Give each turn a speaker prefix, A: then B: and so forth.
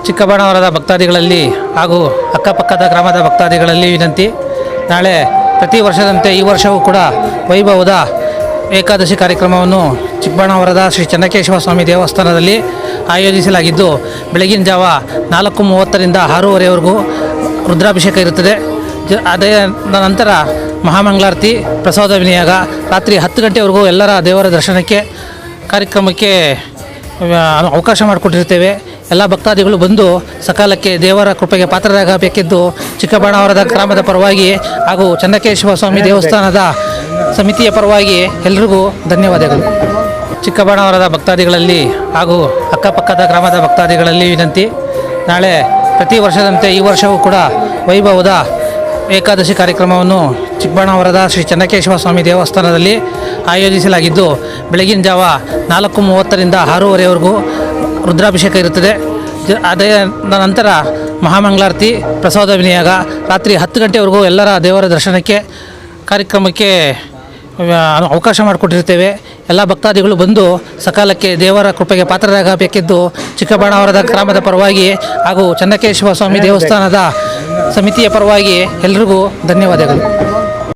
A: ಚಿಕ್ಕಬಾಣಾವರದ ಭಕ್ತಾದಿಗಳಲ್ಲಿ ಹಾಗೂ ಅಕ್ಕಪಕ್ಕದ ಗ್ರಾಮದ ಭಕ್ತಾದಿಗಳಲ್ಲಿ ವಿನಂತಿ, ನಾಳೆ ಪ್ರತಿ ವರ್ಷದಂತೆ ಈ ವರ್ಷವೂ ಕೂಡ ವೈಭವದ ಏಕಾದಶಿ ಕಾರ್ಯಕ್ರಮವನ್ನು ಚಿಕ್ಕಬಾಣಾವರದ ಶ್ರೀ ಚೆನ್ನಕೇಶವ ಸ್ವಾಮಿ ದೇವಸ್ಥಾನದಲ್ಲಿ ಆಯೋಜಿಸಲಾಗಿದ್ದು, ಬೆಳಗಿನ ಜಾವ 4:30ರಿಂದ 6:30ವರೆಗೂ ರುದ್ರಾಭಿಷೇಕ ಇರುತ್ತದೆ. ಅದೇ ನಂತರ ಮಹಾಮಂಗಳಾರತಿ, ಪ್ರಸಾದ ವಿನಿಯೋಗ, ರಾತ್ರಿ 10 ಗಂಟೆವರೆಗೂ ಎಲ್ಲರ ದೇವರ ದರ್ಶನಕ್ಕೆ ಕಾರ್ಯಕ್ರಮಕ್ಕೆ ಅವಕಾಶ ಮಾಡಿಕೊಟ್ಟಿರ್ತೇವೆ. ಎಲ್ಲ ಭಕ್ತಾದಿಗಳು ಬಂದು ಸಕಾಲಕ್ಕೆ ದೇವರ ಕೃಪೆಗೆ ಪಾತ್ರರಾಗಬೇಕೆಂದು ಚಿಕ್ಕಬಾಣಾವರದ ಗ್ರಾಮದ ಪರವಾಗಿ ಹಾಗೂ ಚೆನ್ನಕೇಶವ ಸ್ವಾಮಿ ದೇವಸ್ಥಾನದ ಸಮಿತಿಯ ಪರವಾಗಿ ಎಲ್ಲರಿಗೂ ಧನ್ಯವಾದಗಳು. ಚಿಕ್ಕಬಾಣಾವರದ ಭಕ್ತಾದಿಗಳಲ್ಲಿ ಹಾಗೂ ಅಕ್ಕಪಕ್ಕದ ಗ್ರಾಮದ ಭಕ್ತಾದಿಗಳಲ್ಲಿ ವಿನಂತಿ, ನಾಳೆ ಪ್ರತಿ ವರ್ಷದಂತೆ ಈ ವರ್ಷವೂ ಕೂಡ ವೈಭವದ ಏಕಾದಶಿ ಕಾರ್ಯಕ್ರಮವನ್ನು ಚಿಕ್ಕಬಾಣಾವರದ ಶ್ರೀ ಚೆನ್ನಕೇಶವ ಸ್ವಾಮಿ ದೇವಸ್ಥಾನದಲ್ಲಿ ಆಯೋಜಿಸಲಾಗಿದ್ದು, ಬೆಳಗಿನ ಜಾವ 4:30ರಿಂದ 6:30ವರೆಗೂ ರುದ್ರಾಭಿಷೇಕ ಇರುತ್ತದೆ. ಅದೇ ನಂತರ ಮಹಾಮಂಗಳಾರತಿ, ಪ್ರಸಾದ ವಿನಿಯೋಗ, ರಾತ್ರಿ 10 ಗಂಟೆವರೆಗೂ ಎಲ್ಲರ ದೇವರ ದರ್ಶನಕ್ಕೆ ಕಾರ್ಯಕ್ರಮಕ್ಕೆ ಅವಕಾಶ ಮಾಡಿಕೊಟ್ಟಿರ್ತೇವೆ. ಎಲ್ಲ ಭಕ್ತಾದಿಗಳು ಬಂದು ಸಕಾಲಕ್ಕೆ ದೇವರ ಕೃಪೆಗೆ ಪಾತ್ರರಾಗಬೇಕೆಂದು ಚಿಕ್ಕಬಾಣಾವರದ ಗ್ರಾಮದ ಪರವಾಗಿ ಹಾಗೂ ಚೆನ್ನಕೇಶವ ಸ್ವಾಮಿ ದೇವಸ್ಥಾನದ ಸಮಿತಿಯ ಪರವಾಗಿ ಎಲ್ಲರಿಗೂ ಧನ್ಯವಾದಗಳು.